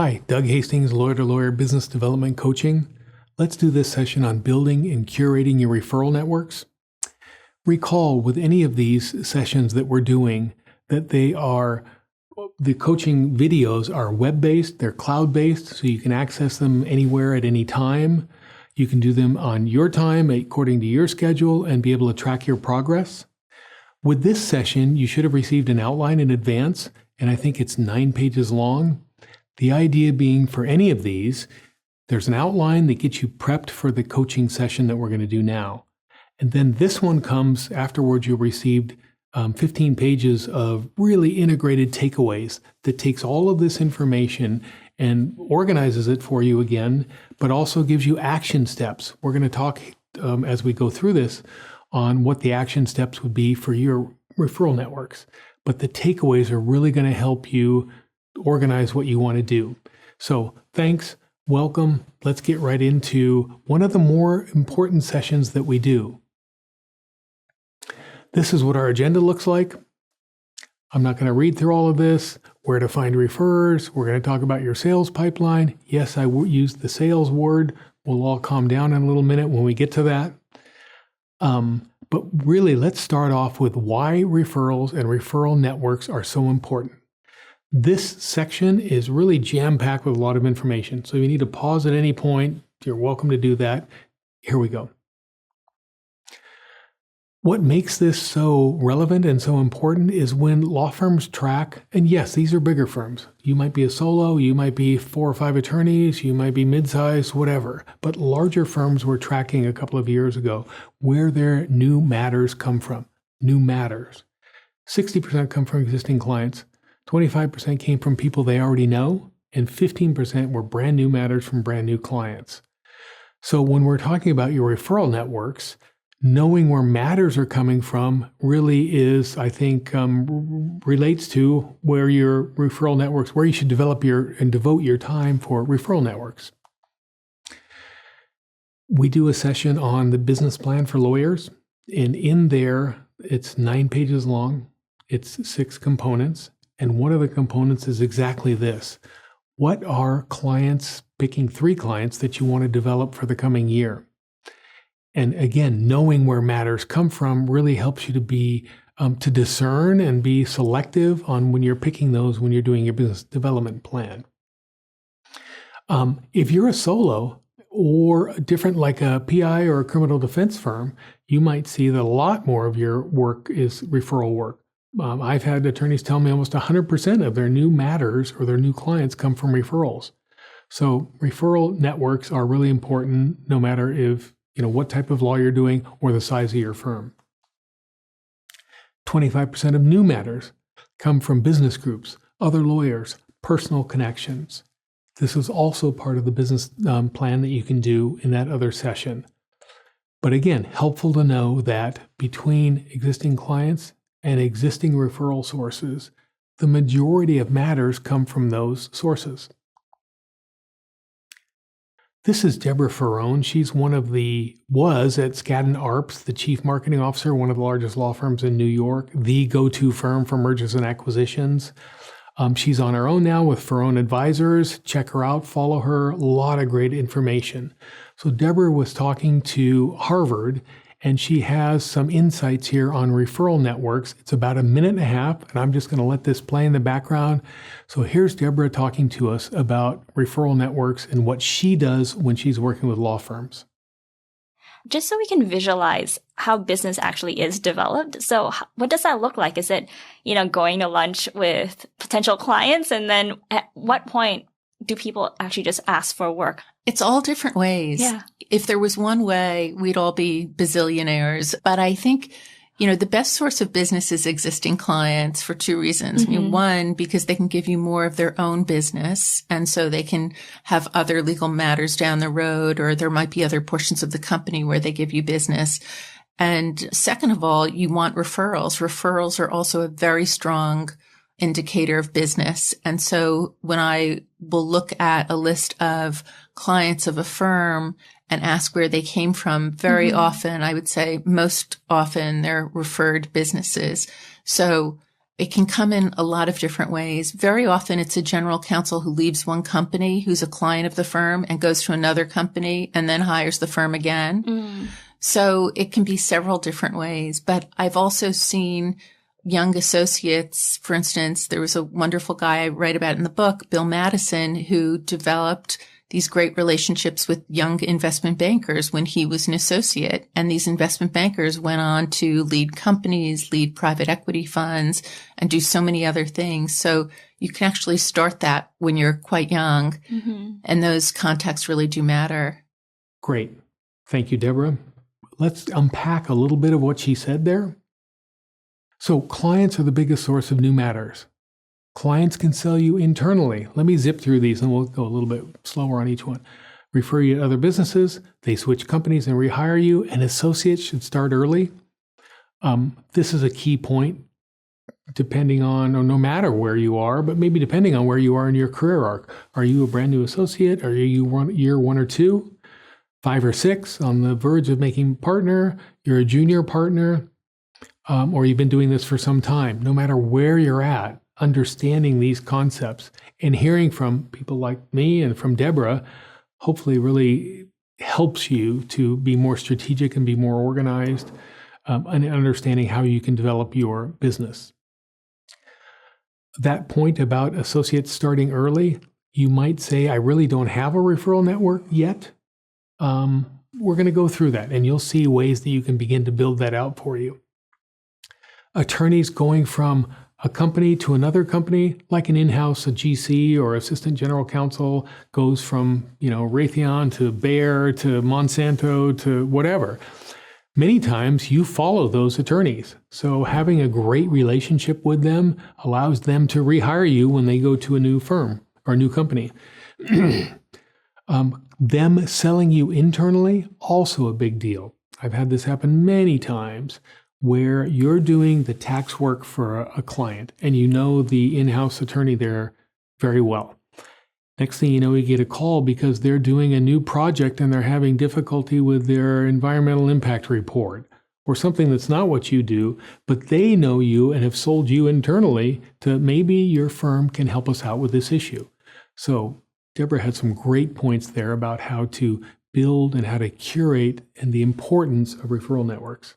Hi, Doug Hastings, Lawyer to Lawyer Business Development Coaching. Let's do this session on building and curating your referral networks. Recall with any of these sessions that we're doing that the coaching videos are web-based, they're cloud-based, so you can access them anywhere at any time. You can do them on your time according to your schedule and be able to track your progress. With this session, you should have received an outline in advance, and I think it's 9 pages long. The idea being for any of these, there's an outline that gets you prepped for the coaching session that we're going to do now. And then this one comes afterwards. You'll receive 15 pages of really integrated takeaways that takes all of this information and organizes it for you again, but also gives you action steps. We're going to talk as we go through this on what the action steps would be for your referral networks. But the takeaways are really going to help you organize what you want to do. So thanks, welcome. Let's get right into one of the more important sessions that we do. This is what our agenda looks like. I'm not going to read through all of this. Where to find referrers. We're going to talk about your sales pipeline. Yes, I used the sales word. We'll all calm down in a little minute when we get to that. But really, let's start off with why referrals and referral networks are so important. This section is really jam-packed with a lot of information. So if you need to pause at any point, you're welcome to do that. Here we go. What makes this so relevant and so important is when law firms track, and yes, these are bigger firms. You might be a solo, you might be 4 or 5 attorneys, you might be mid-sized, whatever. But larger firms were tracking a couple of years ago where their new matters come from. New matters. 60% come from existing clients. 25% came from people they already know, and 15% were brand new matters from brand new clients. So when we're talking about your referral networks, knowing where matters are coming from really is, I think, relates to where your referral networks, where you should develop and devote your time for referral networks. We do a session on the business plan for lawyers, and in there, it's 9 pages long. It's 6 components. And one of the components is exactly this. What are clients, picking 3 clients that you want to develop for the coming year? And again, knowing where matters come from really helps you to be, to discern and be selective on when you're picking those when you're doing your business development plan. If you're a solo or different like a PI or a criminal defense firm, you might see that a lot more of your work is referral work. I've had attorneys tell me almost 100% of their new matters or their new clients come from referrals. So referral networks are really important no matter if, what type of law you're doing or the size of your firm. 25% of new matters come from business groups, other lawyers, personal connections. This is also part of the business plan that you can do in that other session. But again, helpful to know that between existing clients and existing referral sources, the majority of matters come from those sources. This is Deborah Ferrone. She's was at Skadden Arps, the chief marketing officer, one of the largest law firms in New York, the go-to firm for mergers and acquisitions. She's on her own now with Ferrone Advisors. Check her out, follow her, a lot of great information. So Deborah was talking to Harvard, and she has some insights here on referral networks. It's about 1.5 minutes, and I'm just going to let this play in the background. So here's Deborah talking to us about referral networks and what she does when she's working with law firms. Just so we can visualize how business actually is developed. So what does that look like? Is it, going to lunch with potential clients? And then at what point do people actually just ask for work? It's all different ways. Yeah. If there was one way, we'd all be bazillionaires. But I think, the best source of business is existing clients for 2 reasons. Mm-hmm. One, because they can give you more of their own business. And so they can have other legal matters down the road, or there might be other portions of the company where they give you business. And second of all, you want referrals. Referrals are also a very strong indicator of business. And so when I will look at a list of clients of a firm and ask where they came from, very often, I would say most often, they're referred businesses. So It can come in a lot of different ways. Very often it's a general counsel who leaves one company who's a client of the firm and goes to another company and then hires the firm again. So it can be several different ways. But I've also seen young associates, for instance, there was a wonderful guy I write about in the book, Bill Madison, who developed these great relationships with young investment bankers when he was an associate. And these investment bankers went on to lead companies, lead private equity funds, and do so many other things. So you can actually start that when you're quite young. And those contacts really do matter. Great. Thank you, Deborah. Let's unpack a little bit of what she said there. So clients are the biggest source of new matters. Clients can sell you internally. Let me zip through these and we'll go a little bit slower on each one. Refer you to other businesses. They switch companies and rehire you. And associates should start early. This is a key point depending on, or no matter where you are, but maybe depending on where you are in your career arc. Are you a brand new associate? Are you year 1 or 2, 5 or 6, on the verge of making partner? You're a junior partner, or you've been doing this for some time. No matter where you're at, understanding these concepts and hearing from people like me and from Deborah hopefully really helps you to be more strategic and be more organized, and understanding how you can develop your business. That point about associates starting early, you might say, I really don't have a referral network yet. We're going to go through that and you'll see ways that you can begin to build that out for you. Attorneys going from a company to another company, like an in-house, a GC or assistant general counsel, goes from, Raytheon to Bayer to Monsanto to whatever. Many times you follow those attorneys. So having a great relationship with them allows them to rehire you when they go to a new firm or a new company. Them selling you internally, also a big deal. I've had this happen many times, where you're doing the tax work for a client and you know the in-house attorney there very well. Next thing you know, you get a call because they're doing a new project and they're having difficulty with their environmental impact report or something that's not what you do, but they know you and have sold you internally to maybe your firm can help us out with this issue. So Deborah had some great points there about how to build and how to curate and the importance of referral networks.